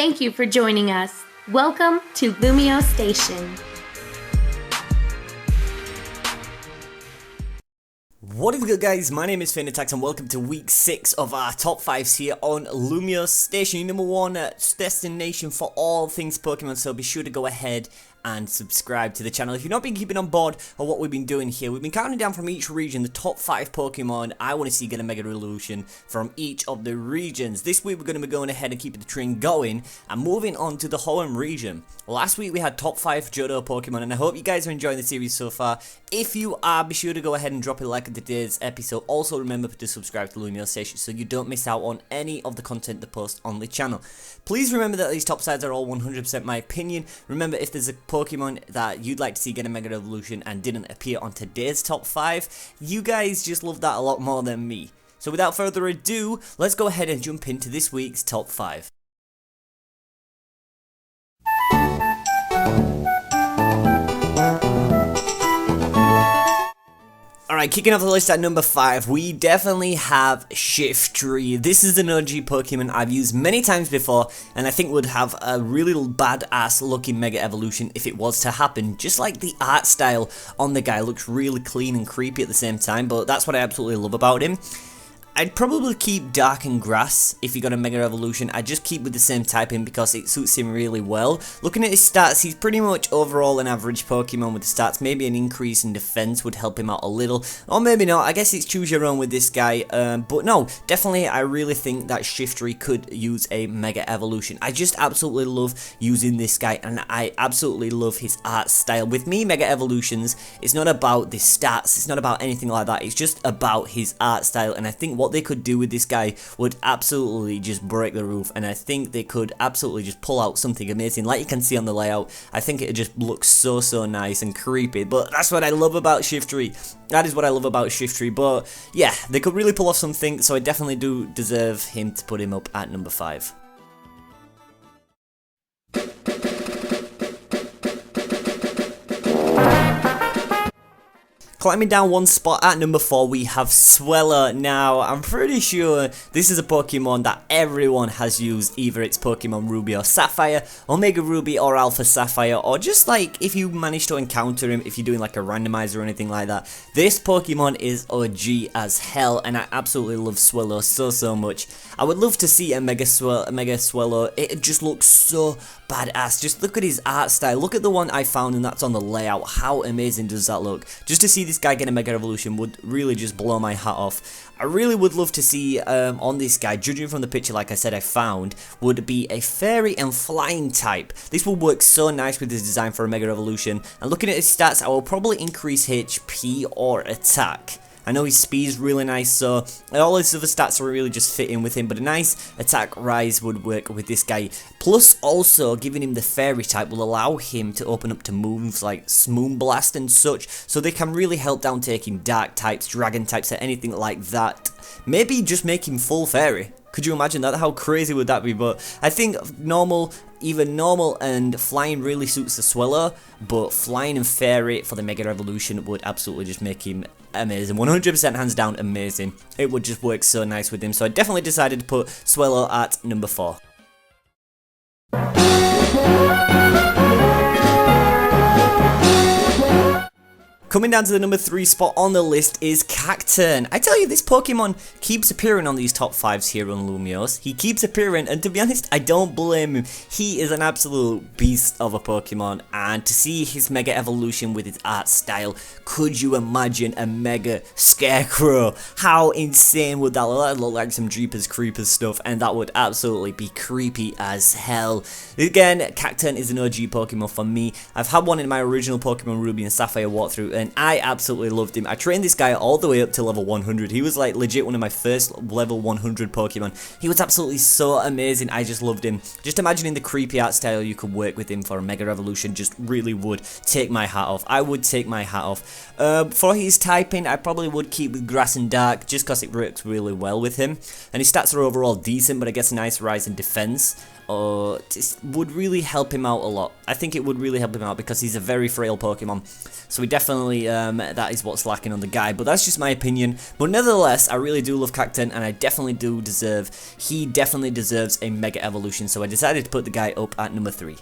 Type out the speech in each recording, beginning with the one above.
Thank you for joining us. Welcome to LumioseStation. What is good, guys? My name is FeintAttacks and welcome to week 6 of our top 5s here on LumioseStation, your #1 destination for all things Pokemon, so be sure to go ahead and subscribe to the channel. If you've not been keeping on board of what we've been doing here, we've been counting down from each region the top 5 Pokemon I want to see get a Mega Evolution from each of the regions. This week we're going to be going ahead and keeping the train going and moving on to the Hoenn region. Last week we had top 5 Johto Pokemon and I hope you guys are enjoying the series so far. If you are, be sure to go ahead and drop a like at today's episode. Also remember to subscribe to LumioseStation so you don't miss out on any of the content that post on the channel. Please remember that these top sides are all 100% my opinion. Remember, if there's a Pokemon that you'd like to see get a Mega Evolution and didn't appear on today's top 5, you guys just love that a lot more than me. So without further ado, let's go ahead and jump into this week's top 5. Alright, kicking off the list at number 5, we definitely have Shiftry. This is an OG Pokemon I've used many times before, and I think would have a really badass looking Mega Evolution if it was to happen. Just like the art style on the guy looks really clean and creepy at the same time, but that's what I absolutely love about him. I'd probably keep Dark and Grass if you got a Mega Evolution. I'd just keep with the same typing because it suits him really well. Looking at his stats, he's pretty much overall an average Pokemon with the stats. Maybe an increase in defense would help him out a little, or maybe not. I guess it's choose your own with this guy, but no, definitely I really think that Shiftry could use a Mega Evolution. I just absolutely love using this guy and I absolutely love his art style. With me, Mega Evolutions, it's not about the stats, it's not about anything like that, it's just about his art style, and I think what they could do with this guy would absolutely just break the roof, and I think they could absolutely just pull out something amazing. Like you can see on the layout, I think it just looks so nice and creepy, but that's what I love about Shiftry. That is what I love about Shiftry, but yeah, they could really pull off something, so I definitely do deserve him to put him up at number 5. Climbing down one spot at number 4, we have Swellow. Now, I'm pretty sure this is a Pokemon that everyone has used, either it's Pokemon Ruby or Sapphire, Omega Ruby or Alpha Sapphire, or just like if you manage to encounter him, if you're doing like a randomizer or anything like that. This Pokemon is OG as hell, and I absolutely love Swellow so much. I would love to see a Mega Swellow. It just looks so badass. Just look at his art style. Look at the one I found, and that's on the layout. How amazing does that look? Just to see this guy get a Mega Evolution would really just blow my hat off. I really would love to see on this guy, judging from the picture like I said I found, would be a fairy and flying type. This will work so nice with his design for a Mega Evolution, and looking at his stats, I will probably increase HP or attack. I know his speed is really nice, so all his other stats are really just fitting with him, but a nice attack rise would work with this guy. Plus, also, giving him the fairy type will allow him to open up to moves like Moonblast and such, so they can really help down taking dark types, dragon types, or anything like that. Maybe just make him full fairy. Could you imagine that? How crazy would that be? But I think even normal and flying really suits the Swellow, but flying and fairy for the Mega Evolution would absolutely just make him amazing. 100% hands down amazing. It would just work so nice with him. So I definitely decided to put Swellow at number 4. Coming down to the number 3 spot on the list is Cacturne. I tell you, this Pokemon keeps appearing on these top 5s here on Lumiose. He keeps appearing, and to be honest, I don't blame him. He is an absolute beast of a Pokemon, and to see his Mega Evolution with his art style, could you imagine a Mega Scarecrow? How insane would that look? That would look like some Jeepers Creepers stuff, and that would absolutely be creepy as hell. Again, Cacturne is an OG Pokemon for me. I've had one in my original Pokemon Ruby and Sapphire walkthrough, and I absolutely loved him. I trained this guy all the way up to level 100. He was like legit one of my first level 100 Pokemon. He was absolutely so amazing. I just loved him. Just imagining the creepy art style you could work with him for a Mega Evolution just really would take my hat off. I would take my hat off. For his typing, I probably would keep with Grass and Dark just because it works really well with him. And his stats are overall decent, but I guess a nice rise in defense. This would really help him out a lot. I think it would really help him out because he's a very frail Pokemon. So we definitely, that is what's lacking on the guy. But that's just my opinion. But nevertheless, I really do love Cacturne, and I definitely do deserve, he definitely deserves a Mega Evolution. So I decided to put the guy up at number 3.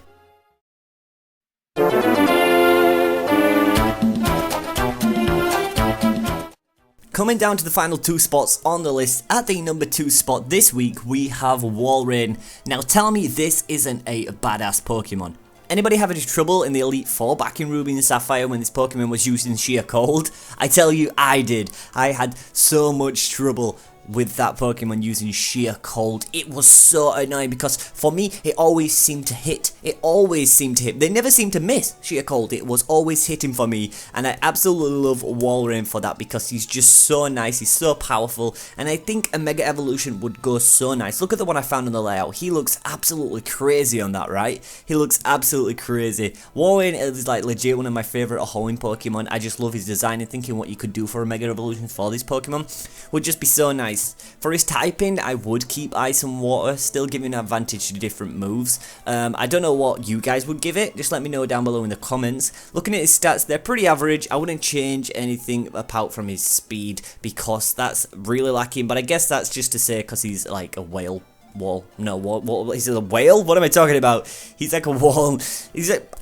Coming down to the final 2 spots on the list, at the number 2 spot this week, we have Wallrin. Now tell me this isn't a badass Pokemon. Anybody have any trouble in the Elite Four back in Ruby and Sapphire when this Pokemon was using Sheer Cold? I tell you, I did. I had so much trouble with that Pokemon using Sheer Cold. It was so annoying because for me it always seemed to hit. It always seemed to hit. They never seemed to miss Sheer Cold. It was always hitting for me, and I absolutely love Wallrin for that because he's just so nice. He's so powerful, and I think a Mega Evolution would go so nice. Look at the one I found on the layout. He looks absolutely crazy on that, right? He looks absolutely crazy. Wallrin is like legit one of my favorite Hoenn Pokemon. I just love his design, and thinking what you could do for a Mega Evolution for this Pokemon would just be so nice. For his typing, I would keep Ice and Water, still giving an advantage to different moves. I don't know what you guys would give it, just let me know down below in the comments. Looking at his stats, they're pretty average. I wouldn't change anything apart from his speed because that's really lacking, but I guess that's just to say because he's like a whale. He's a whale? What am I talking about? He's like a wall.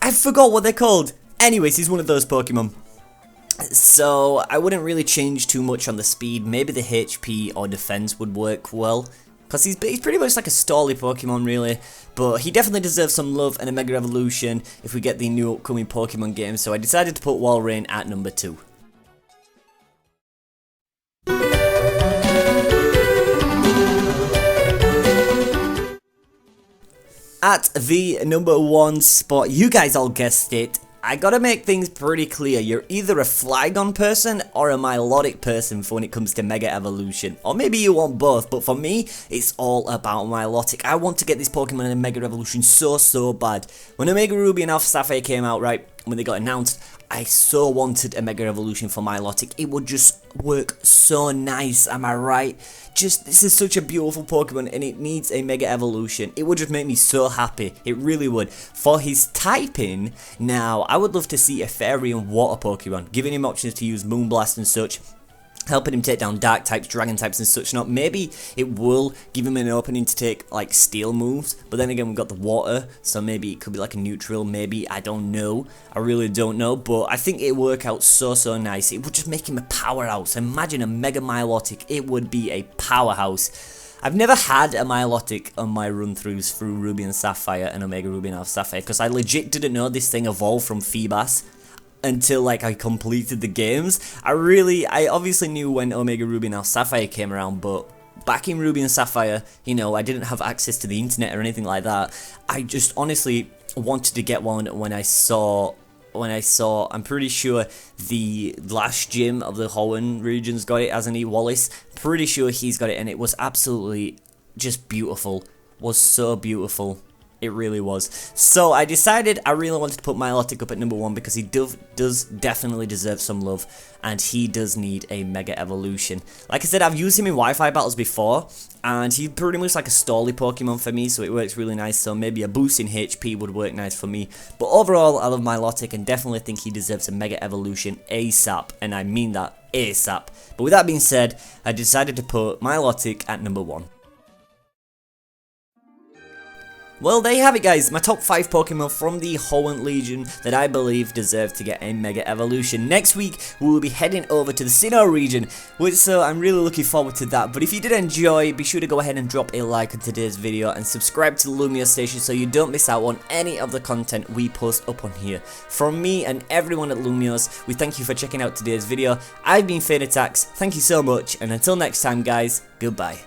I forgot what they're called. Anyways, he's one of those Pokemon. So I wouldn't really change too much on the speed. Maybe the HP or defense would work well, because he's pretty much like a stally Pokemon really. But he definitely deserves some love and a Mega Evolution if we get the new upcoming Pokemon game. So I decided to put Wallrin at number 2. At the number 1 spot, you guys all guessed it, I gotta make things pretty clear. You're either a Flygon person or a Milotic person for when it comes to Mega Evolution. Or maybe you want both, but for me, it's all about Milotic. I want to get this Pokemon in a Mega Evolution so bad. When Omega Ruby and Alpha Sapphire came out, right, when they got announced, I so wanted a Mega Evolution for Milotic. It would just work so nice, am I right? This is such a beautiful Pokemon and it needs a Mega Evolution. It would just make me so happy. It really would. For his typing, now, I would love to see a Fairy and Water Pokemon, giving him options to use Moonblast and such, helping him take down Dark types, Dragon types and such not. Maybe it will give him an opening to take like Steel moves, but then again we've got the Water, so maybe it could be like a neutral, maybe, I don't know. I really don't know, but I think it would work out so nice. It would just make him a powerhouse. Imagine a Mega Milotic, it would be a powerhouse. I've never had a Milotic on my run-throughs through Ruby and Sapphire and Omega Ruby and Alpha Sapphire, because I legit didn't know this thing evolved from Feebas until like I completed the games. I obviously knew when Omega Ruby and Alpha Sapphire came around, but back in Ruby and Sapphire, you know, I didn't have access to the internet or anything like that. I just honestly wanted to get one when I saw, I'm pretty sure the last gym of the Hoenn regions got it, hasn't he, Wallace? Pretty sure he's got it, and it was absolutely just beautiful. Was so beautiful. It really was. So I decided I really wanted to put Milotic up at number 1 because he does definitely deserve some love, and he does need a Mega Evolution. Like I said, I've used him in Wi-Fi battles before, and he's pretty much like a stally Pokemon for me, so it works really nice. So maybe a boost in HP would work nice for me. But overall, I love Milotic and definitely think he deserves a Mega Evolution ASAP, and I mean that ASAP. But with that being said, I decided to put Milotic at number 1. Well, there you have it guys, my top 5 Pokemon from the Hoenn Legion that I believe deserve to get a Mega Evolution. Next week, we will be heading over to the Sinnoh region, so I'm really looking forward to that. But if you did enjoy, be sure to go ahead and drop a like on today's video and subscribe to the LumioseStation so you don't miss out on any of the content we post up on here. From me and everyone at Lumiose, we thank you for checking out today's video. I've been FeintAttacks, thank you so much, and until next time guys, goodbye.